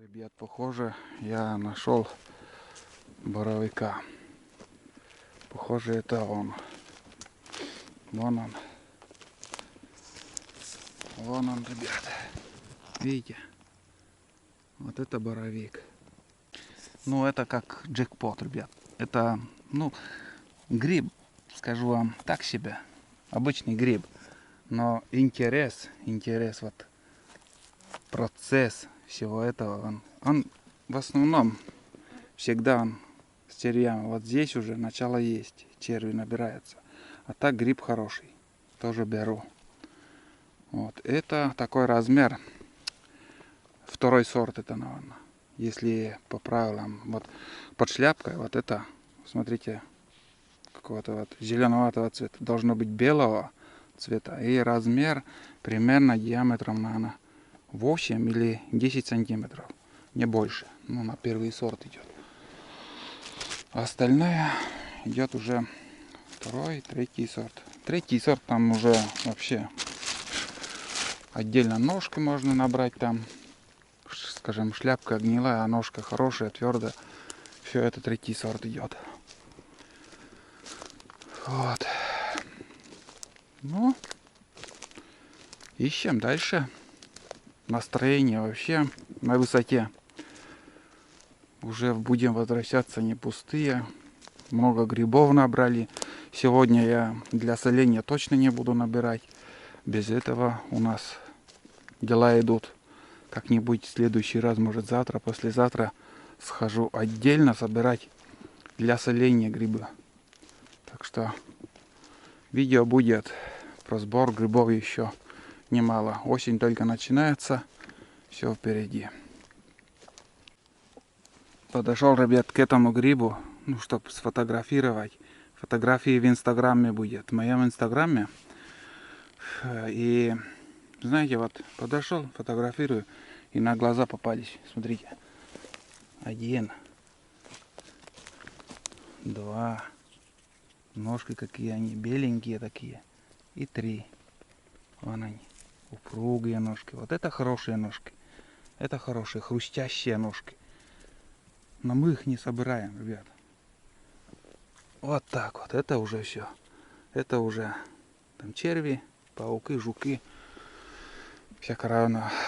Ребят, похоже, я нашел боровика. Похоже, это он. Вон он. Вон он, ребят. Видите? Вот это боровик. Ну, это как джекпот, ребят. Это, ну, гриб, скажу вам, так себе. Обычный гриб. Но интерес, вот процесс всего этого, он в основном всегда он с червями. Вот здесь уже начало есть, черви набираются. А так гриб хороший, тоже беру. Вот это такой размер, второй сорт это, наверное, если по правилам. Вот под шляпкой вот это, смотрите, какого-то вот зеленоватого цвета, должно быть белого цвета. И размер примерно диаметром, наверное, 8 или 10 сантиметров, не больше. Ну, на первый сорт идет. А остальное идет уже второй, третий сорт. Третий сорт там уже вообще отдельно ножку можно набрать там. Скажем, шляпка гнилая, а ножка хорошая, твердая. Все это третий сорт идет. Вот. Ну, ищем дальше. Настроение вообще на высоте. Уже будем возвращаться не пустые. Много грибов набрали. Сегодня я для соления точно не буду набирать. Без этого у нас дела идут. Как-нибудь в следующий раз, может завтра, послезавтра схожу отдельно собирать для соления грибы. Так что видео будет про сбор грибов еще немало. Осень только начинается. Все впереди. Подошел, ребят, к этому грибу, ну, чтобы сфотографировать. Фотографии в инстаграме будет. В моем инстаграме. И знаете, вот подошел, фотографирую, и на глаза попались. Смотрите. 1, 2. Ножки какие они, беленькие такие. И 3. Вон они. Упругие ножки. Вот это хорошие ножки. Это хорошие, хрустящие ножки. Но мы их не собираем, ребят. Вот так вот. Это уже все. Это уже там черви, пауки, жуки. Всяко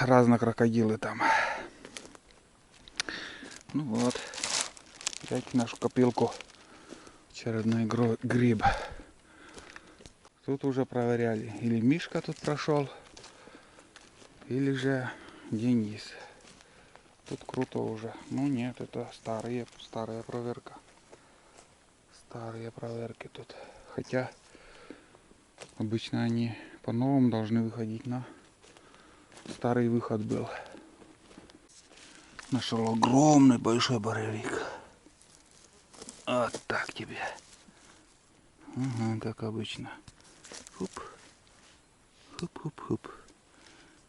разно крокодилы там. Ну вот. Взять нашу копилку. Очередной гриб. Тут уже проверяли. Или Мишка тут прошел, или же Денис. Тут круто уже. Ну нет, это старая проверка. Старые проверки тут. Хотя обычно они по-новому должны выходить, но старый выход был. Нашел огромный большой боровик. Вот так тебе. Ага, как обычно. Хуп. Хуп-хуп-хуп. В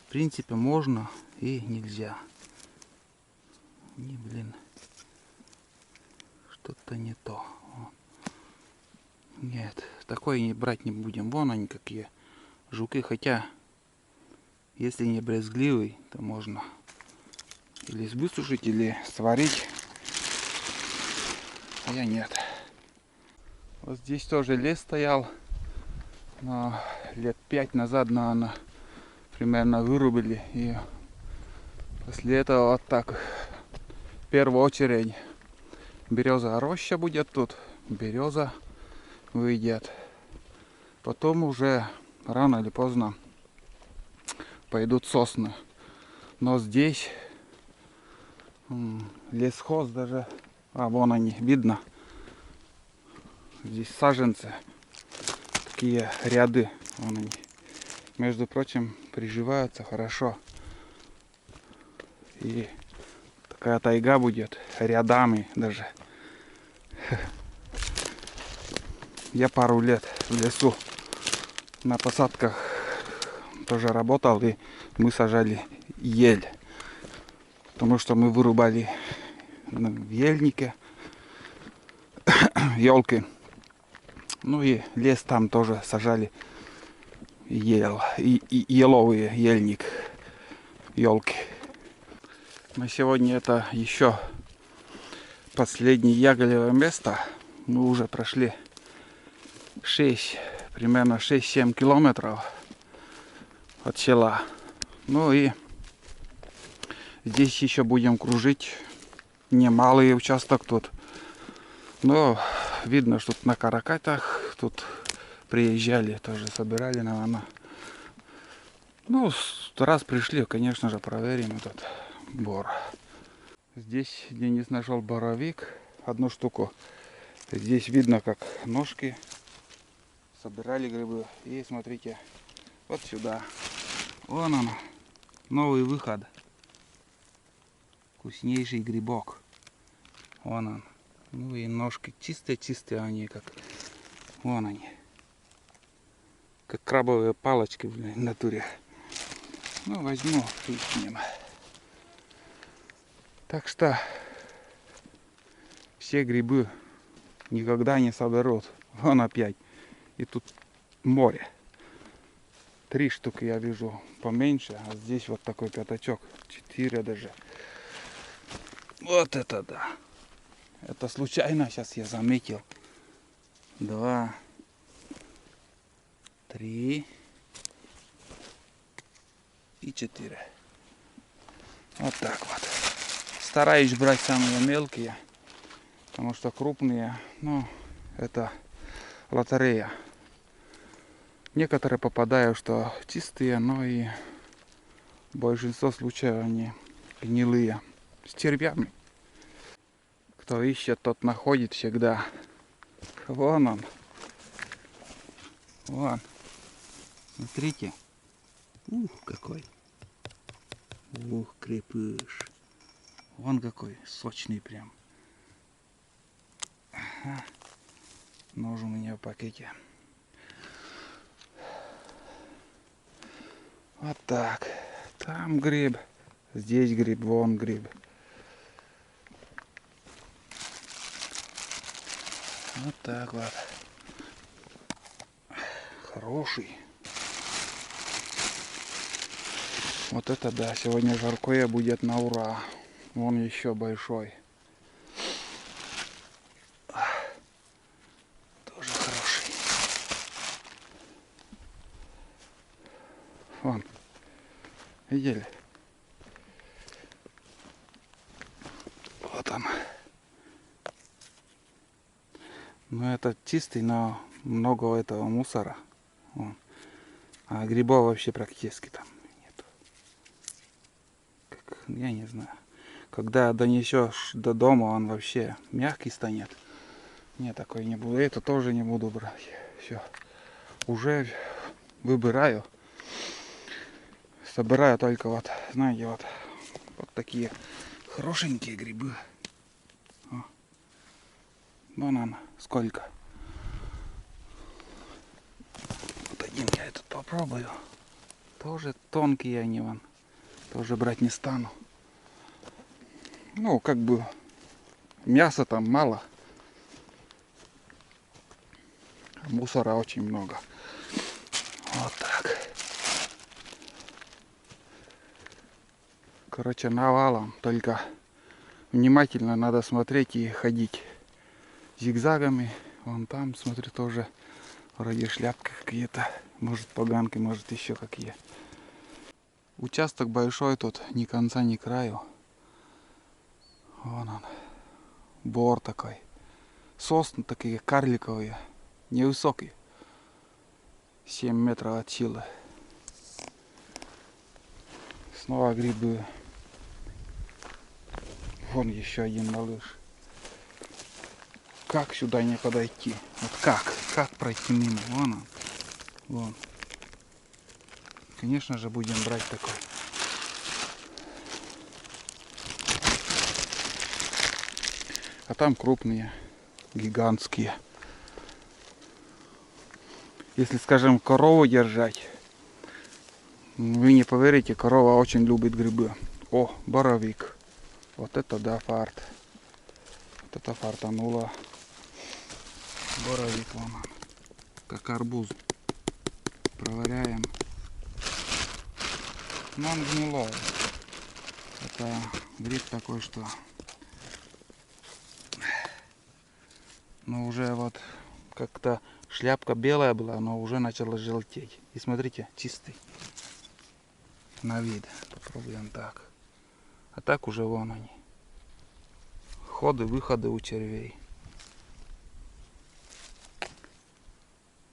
принципе можно и нельзя. Не, блин. Что-то не то. Нет, такой брать не будем. Вон они какие жуки. Хотя, если не брезгливый, то можно или высушить, или сварить. А я нет. Вот здесь тоже лес стоял. Но лет 5 назад, наверное, примерно вырубили. И после этого вот так. В первую очередь береза роща будет тут. Береза выйдет. Потом уже рано или поздно пойдут сосны. Но здесь лесхоз даже. А, вон они, видно. Здесь саженцы. Такие ряды. Вон они. Между прочим, приживаются хорошо. И такая тайга будет рядами даже. Я пару лет в лесу на посадках тоже работал, и мы сажали ель. Потому что мы вырубали в ельнике елки. Ну и лес там тоже сажали еловый ельник. елки. На сегодня это еще последнее ягелевое место. Мы уже прошли примерно 6-7 километров от села. Ну и здесь еще будем кружить. Немалый участок тут. Но видно, что тут на каракатах тут приезжали, тоже собирали, наверное. Ну, раз пришли, конечно же, проверим этот бор. Здесь Денис нашел боровик, одну штуку. Здесь видно, как ножки собирали грибы. И смотрите, вот сюда. Вон он, новый выход. Вкуснейший грибок. Вон он. Ну и ножки чистые-чистые они, как... Вон они. Как крабовые палочки в натуре. Ну, возьму и с ним. Так что все грибы никогда не соберут. Вон опять. И тут море. 3 штуки я вижу поменьше, а здесь вот такой пятачок. 4 даже. Вот это да. Это случайно сейчас я заметил. 2, 3 и 4. Вот так вот. Стараюсь брать самые мелкие, потому что крупные, ну, это лотерея. Некоторые попадают, что чистые, но и большинство случаев они гнилые. С червями. Кто ищет, тот находит всегда. Вон он. Вон. Смотрите. Ух, какой. Ух, крепыш. Вон какой сочный прям. Ага. Нож у меня в пакете. Вот так. Там гриб. Здесь гриб. Вон гриб. Вот так вот. Хороший. Вот это да. Сегодня жаркое будет на ура. Вон еще большой. Тоже хороший. Вон. Видели? Вот он. Ну это чистый, но много этого мусора. Вон. А грибов вообще практически там нет. Как, я не знаю. Когда донесешь до дома, он вообще мягкий станет. Не, такой не буду. Это тоже не буду брать. Все. Уже выбираю. Собираю только вот, знаете, вот такие хорошенькие грибы. О. Вон он, сколько. Вот один я этот попробую. Тоже тонкие они вон. Тоже брать не стану. Ну, как бы мяса там мало. Мусора очень много. Вот так. Короче, навалом. Только внимательно надо смотреть и ходить зигзагами. Вон там, смотрю, тоже вроде шляпки какие-то. Может, поганки, может, еще какие. Участок большой тут, ни конца, ни краю. Вон он. Бор такой. Сосны такие карликовые. Невысокие. 7 метров от силы. Снова грибы. Вон еще один малыш. Как сюда не подойти? Вот как? Как пройти мимо? Вон он. Вон. Конечно же будем брать такой. А там крупные, гигантские. Если, скажем, корову держать, вы не поверите, корова очень любит грибы. О, боровик. Вот это да, фарт. Вот это фартануло. Боровик вон он. Как арбуз. Проверяем. Но он гнилой. Это гриб такой, что ну уже вот как-то шляпка белая была, но уже начала желтеть. И смотрите, чистый на вид. Попробуем так. А так уже вон они. Ходы, выходы у червей.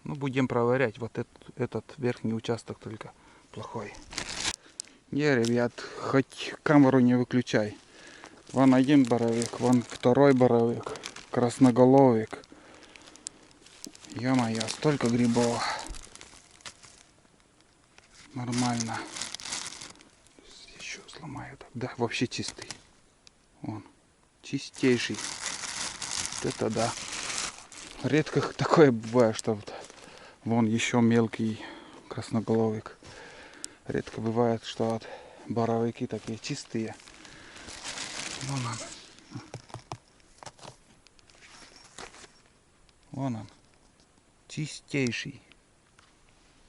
Ну, будем проверять. Вот этот верхний участок только плохой. Не, ребят, хоть камеру не выключай. Вон один боровик, вон второй боровик, красноголовик. Ё-моё, столько грибов. Нормально. Еще сломаю так. Да, вообще чистый. Вон, чистейший. Вот это да. Редко такое бывает, что вот вон еще мелкий красноголовик. Редко бывает, что вот боровики такие чистые. Вон он. Вон он. Чистейший.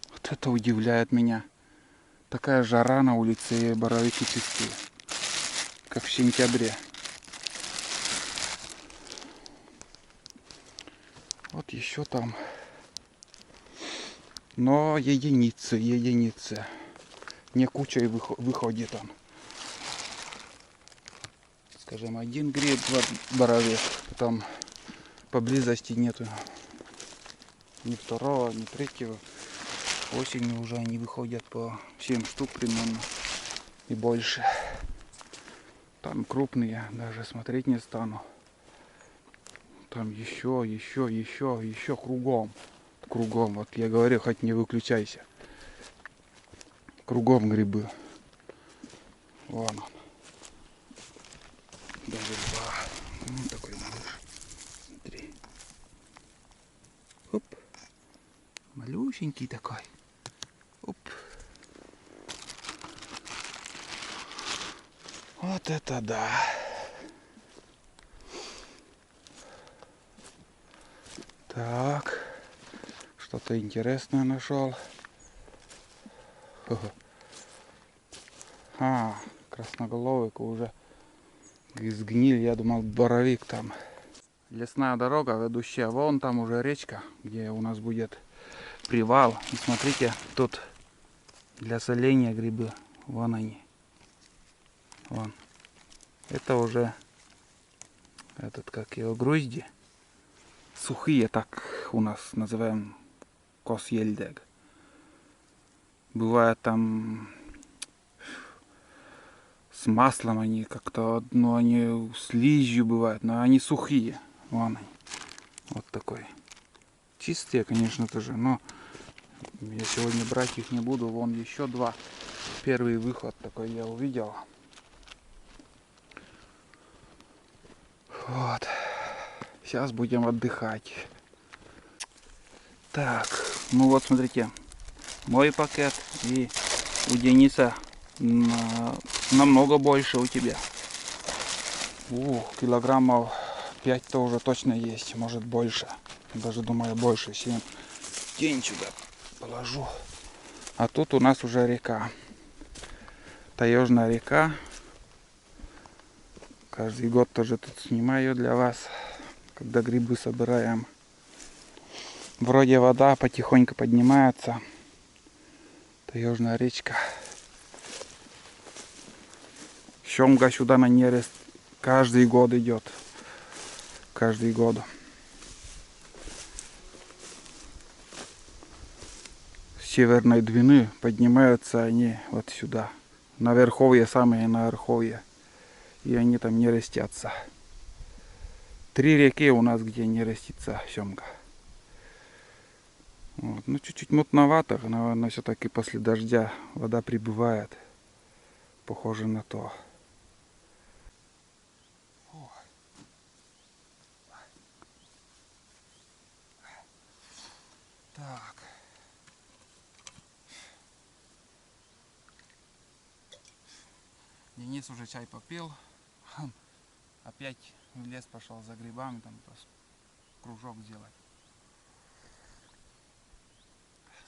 Вот это удивляет меня. Такая жара на улице, и боровики чистые. Как в сентябре. Вот еще там. Но единицы, единицы. Не кучей выходит он. Скажем, один гриб, два боровик. Там поблизости нету ни второго, ни третьего. Осенью уже они выходят по 7 штук примерно и больше. Там крупные, даже смотреть не стану. Там еще кругом. Кругом, вот я говорю, хоть не выключайся. Кругом грибы. Вон он. Даже два. Ну, такой малыш. Смотри. Оп. Малюсенький такой. Оп. Вот это да. Так. Что-то интересное нашел. А, красноголовик уже сгнили. Я думал, боровик там. Лесная дорога, ведущая вон там уже речка, где у нас будет привал. И смотрите, тут для соления грибы. Вон они. Вон. Это уже этот, как его, грузди. Сухие, так у нас называем косъельдег. Бывает там с маслом они как-то, ну они с слизью бывают, но они сухие. Вон они. Вот такой. Чистые, конечно, тоже, но я сегодня брать их не буду. Вон еще два. Первый выход такой я увидел. Вот. Сейчас будем отдыхать. Так, ну вот смотрите. Мой пакет и у Дениса намного больше у тебя. Килограммов 5-то уже точно есть, может больше. Даже думаю больше, 7. День сюда положу. А тут у нас уже река. Таежная река. Каждый год тоже тут снимаю для вас, когда грибы собираем. Вроде вода потихоньку поднимается. Таежная речка. Семга сюда на нерест каждый год идет. Каждый год. С Северной Двины поднимаются они вот сюда. На верховье, самые на верховье. И они там не растятся. 3 реки у нас, где не растится семга. Вот. Ну, чуть-чуть мутновато, наверное, все-таки после дождя вода прибывает. Похоже на то. Так. Денис уже чай попил. Опять в лес пошел за грибами, там кружок сделать.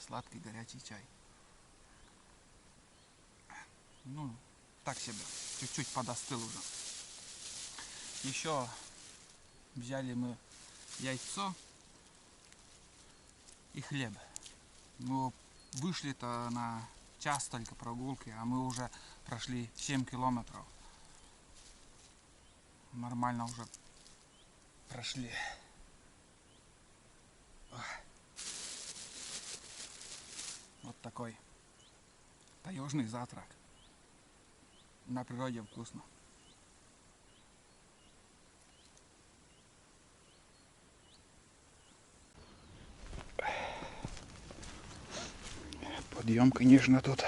Сладкий горячий чай. Ну, так себе. чуть-чуть подостыл уже. Еще взяли мы яйцо и хлеб. Мы вышли-то на час только прогулки, а мы уже прошли 7 километров. Нормально уже прошли. Вот такой таежный завтрак. На природе вкусно. Подъем, конечно, тут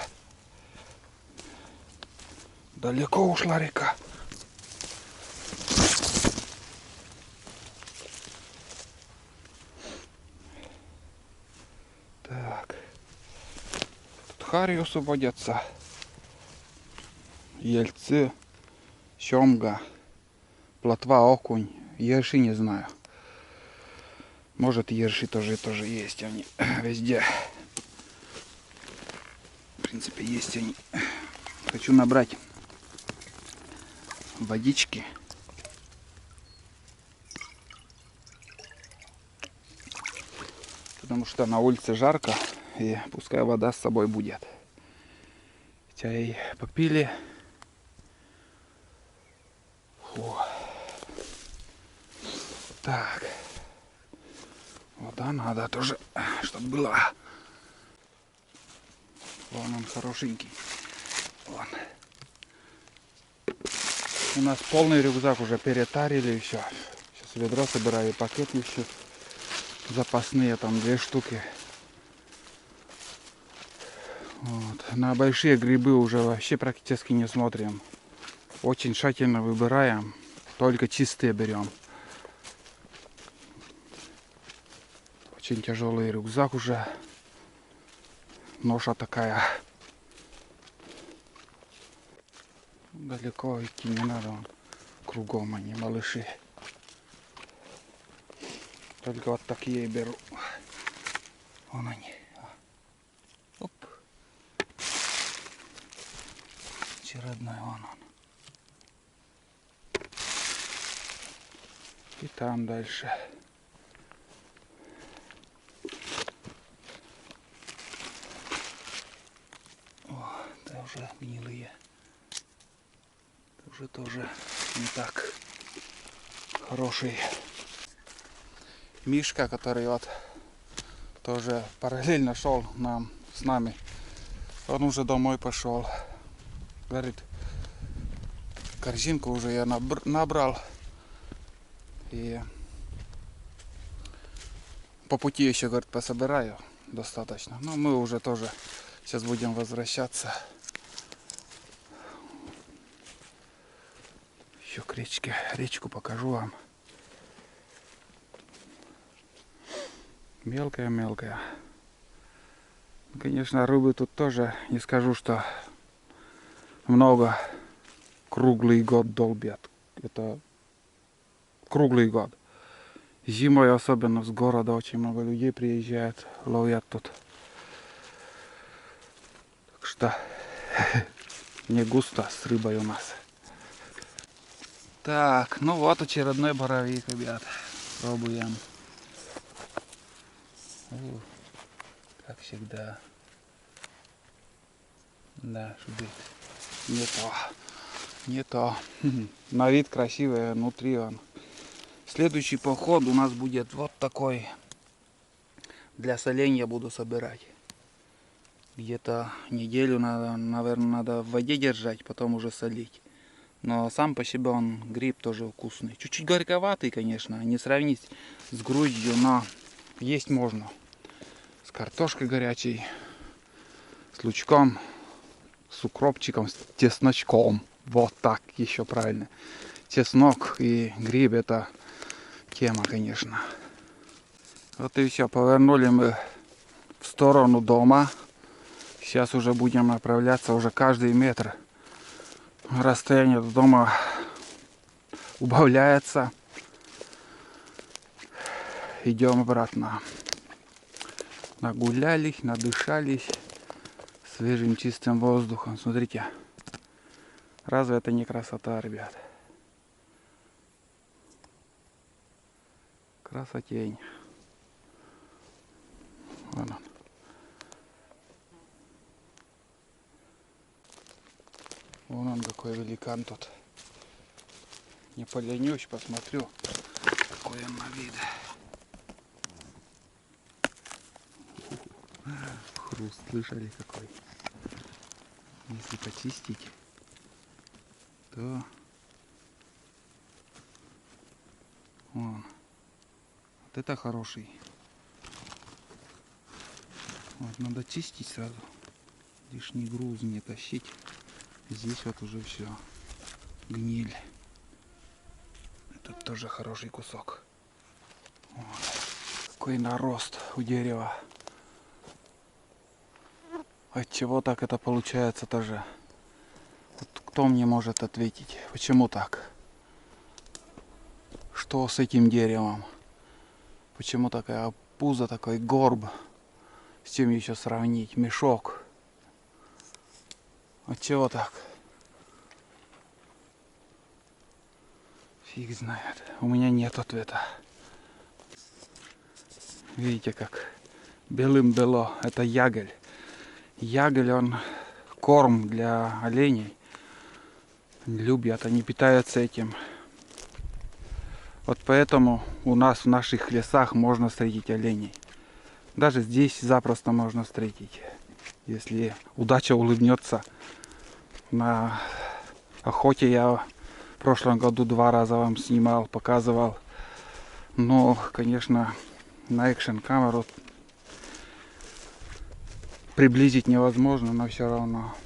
далеко ушла река. Так. Тут хариусу водятся. Ельцы, семга, плотва, окунь. Ерши не знаю. Может, ерши тоже есть. Они везде. В принципе, есть они. Хочу набрать водички. Потому что на улице жарко. И пускай вода с собой будет. Чай попили. Фу. Так. Вода надо тоже, чтобы была. Вон он хорошенький. Вон. У нас полный рюкзак уже перетарили еще. Сейчас ведро собираю, пакет еще. Запасные там 2 штуки. Вот. На большие грибы уже вообще практически не смотрим. Очень тщательно выбираем. Только чистые берем. Очень тяжелый рюкзак уже. Ноша такая. Далеко идти не надо. Кругом они, малыши. Только вот такие беру. Вон они. Оп. Очередной вон он. И там дальше. О, это уже гнилые. Это уже тоже не так хороший. Мишка, который вот тоже параллельно шел с нами, он уже домой пошел. Говорит, корзинку уже я набрал. И по пути еще, говорит, пособираю достаточно. Но мы уже тоже сейчас будем возвращаться. Еще к речке. Речку покажу вам. Мелкая. Конечно, рыбы тут тоже не скажу, что много. Круглый год долбят. Это круглый год. Зимой особенно с города очень много людей приезжают, ловят тут. Так что не густо с рыбой у нас. Так, ну вот очередной боровик, ребят. Пробуем. Как всегда. Да, шубит. Не то. На вид красивый, внутри он. Следующий поход у нас будет вот такой. Для соленья буду собирать. Где-то неделю надо, наверное, надо в воде держать, потом уже солить. Но сам по себе он гриб тоже вкусный. Чуть-чуть горьковатый, конечно, не сравнить с груздью, но есть можно. С картошкой горячей, с лучком, с укропчиком, с чесночком. Вот так еще правильно. Чеснок и гриб — это тема, конечно. Вот и все. Повернули мы в сторону дома. Сейчас уже будем направляться уже каждый метр. Расстояние до дома убавляется. Идем обратно. Нагулялись, надышались свежим чистым воздухом. Смотрите, Разве это не красота, ребят? Красотень. Вон он. Вон он, какой великан тут. Не поленюсь, посмотрю, какой он на вид. Хруст, слышали какой? Если почистить, то вон. Вот это хороший. Вот, надо чистить сразу. Лишний груз не тащить. Здесь вот уже все. Гниль. Тут тоже хороший кусок. Вот. Какой нарост у дерева. От чего так это получается тоже? Вот кто мне может ответить? Почему так? Что с этим деревом? Почему такая пузо, такой горб? С чем еще сравнить? Мешок. От чего так? Фиг знает. У меня нет ответа. Видите, как белым-бело. Это ягель. Ягель, он корм для оленей. Любят, они питаются этим. Вот поэтому у нас в наших лесах можно встретить оленей. Даже здесь запросто можно встретить. Если удача улыбнется. На охоте я в прошлом году 2 раза вам снимал, показывал. Но, конечно, на экшн-камеру приблизить невозможно, но все равно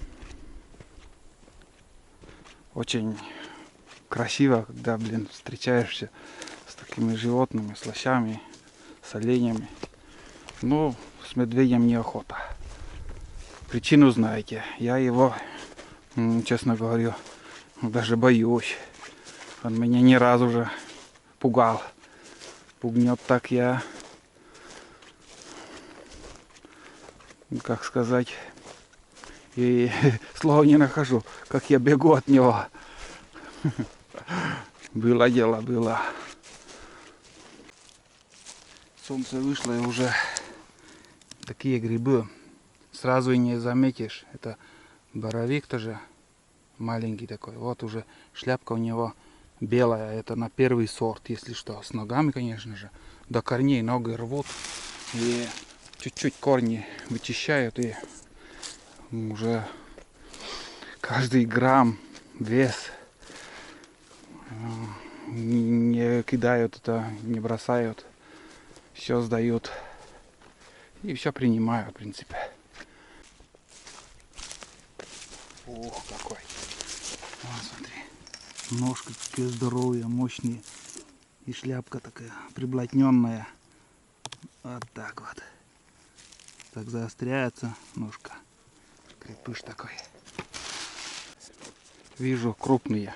очень красиво, когда, встречаешься с такими животными, с лосями, с оленями. Но с медведем неохота. Причину знаете. Я его, честно говоря, даже боюсь. Он меня ни разу уже пугал. Пугнет так я, как сказать, и слова не нахожу, как я бегу от него. Было дело, было. Солнце вышло, и уже такие грибы сразу и не заметишь. Это боровик тоже маленький такой. Вот уже шляпка у него белая. Это на первый сорт, если что. С ногами, конечно же. До корней ноги рвут. И чуть-чуть корни вычищают. И уже каждый грамм вес не кидают это, не бросают. Все сдают. И все принимают, в принципе. Ух, какой. Вот, смотри. Ножка какие здоровые, мощные. И шляпка такая приблотненная. Вот так вот. Так заостряется ножка. Крепыш такой. Вижу крупные.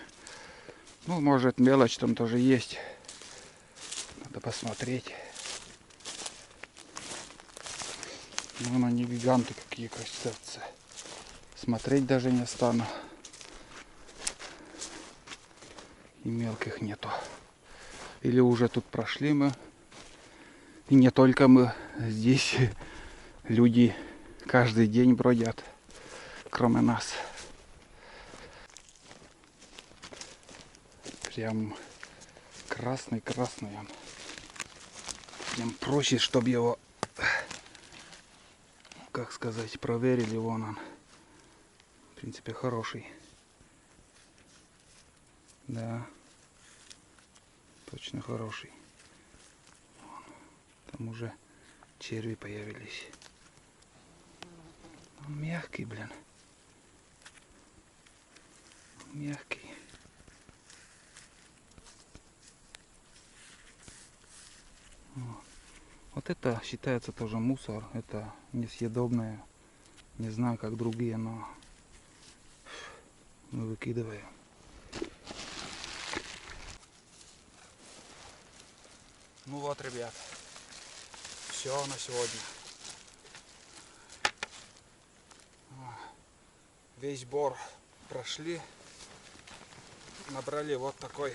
Ну, может, мелочь там тоже есть. Надо посмотреть. Ну, они гиганты какие, кажется. Смотреть даже не стану. И мелких нету. Или уже тут прошли мы. И не только мы. Здесь люди каждый день бродят, кроме нас. Прям красный-красный он. Прям проще, чтобы его, как сказать, проверили. Вон он. В принципе, хороший. Да. Точно хороший. Там уже черви появились. Он мягкий, Мягкий. Вот это считается тоже мусор. Это несъедобное. Не знаю, как другие, но мы выкидываем. Ну вот, ребят. Все на сегодня. Весь бор прошли. набрали вот такой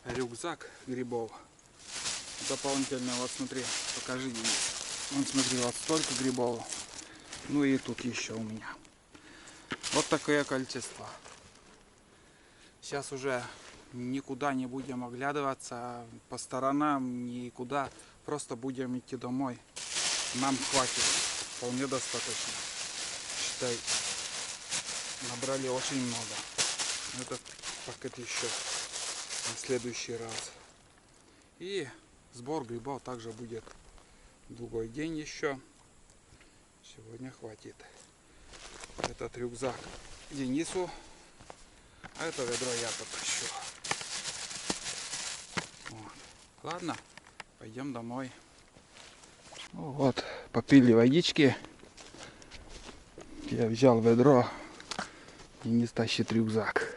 рюкзак грибов. Дополнительно, вот смотри, покажи, Денис. Вон смотри, вот столько грибов. Ну и тут еще у меня. Вот такое количество. Сейчас уже никуда не будем оглядываться по сторонам, никуда. Просто будем идти домой. Нам хватит. Вполне достаточно. Считай, набрали очень много. Этот пакет еще на следующий раз. И сбор грибов также будет другой день еще. Сегодня хватит. Этот рюкзак Денису, а это ведро я потащу. Вот. Ладно, пойдем домой. Вот, попили водички. Я взял ведро, Денис тащит рюкзак.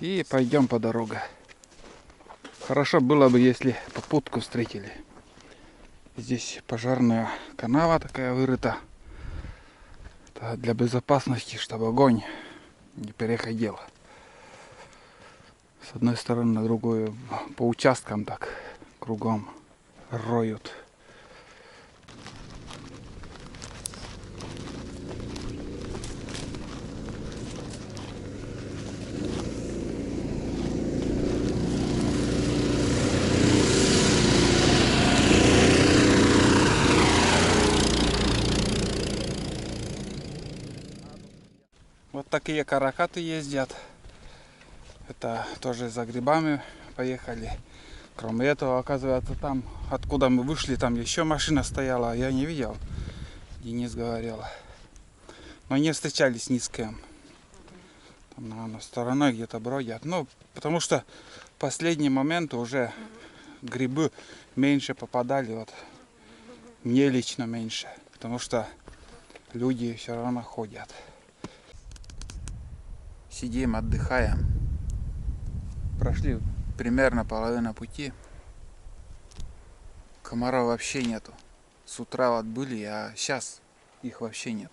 И пойдем по дороге. Хорошо было бы, если попутку встретили. Здесь пожарная канава такая вырыта. Это для безопасности, чтобы огонь не переходил с одной стороны на другую. По участкам так кругом роют. Вот такие каракаты ездят. Это тоже за грибами поехали. Кроме этого, оказывается, там, откуда мы вышли, там еще машина стояла. Я не видел. Денис говорил. Но не встречались ни с кем. Там, наверное, стороной где-то бродят. Ну, потому что в последний момент уже грибы меньше попадали. Вот. Мне лично меньше. Потому что люди все равно ходят. Сидим, отдыхаем. Прошли примерно половину пути. Комаров вообще нету. С утра вот были, а сейчас их вообще нет.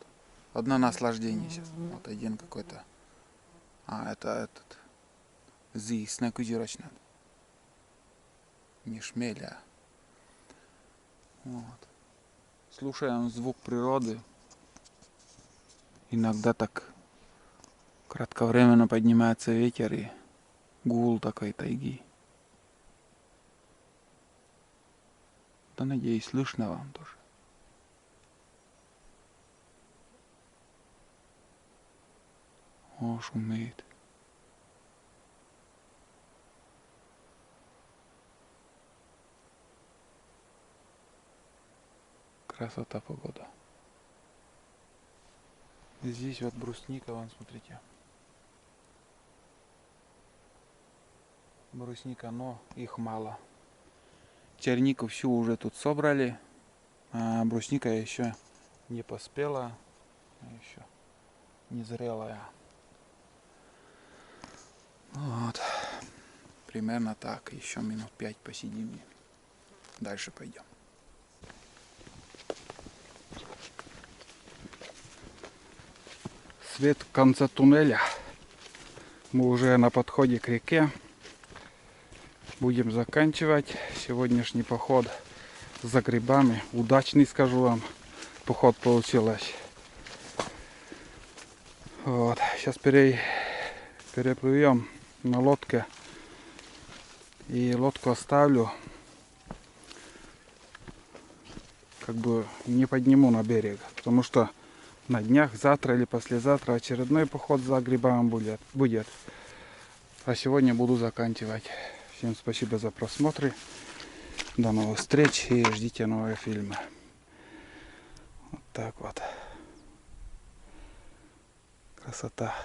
Одно наслаждение сейчас. Вот один какой-то. А, это этот. Зис кузирочный. Не шмель, а. Вот. Слушаем звук природы. Иногда так кратковременно поднимается ветер и гул такой тайги. Да, надеюсь, слышно вам тоже. О, шумит. Красота погода. Здесь вот брусника, вон, смотрите. Брусника, но их мало. Чернику всю уже тут собрали, а брусника еще не поспела, еще не зрелая. Вот. Примерно так. Еще минут 5 посидим и дальше пойдем. Свет в конце туннеля. Мы уже на подходе к реке. Будем заканчивать сегодняшний поход за грибами. Удачный, скажу вам, поход получилось. Вот. Сейчас переплывем на лодке. И лодку оставлю. Как бы не подниму на берег. Потому что на днях, завтра или послезавтра очередной поход за грибами будет. А сегодня буду заканчивать. Всем спасибо за просмотр. До новых встреч и ждите новые фильмы. Вот так вот. Красота.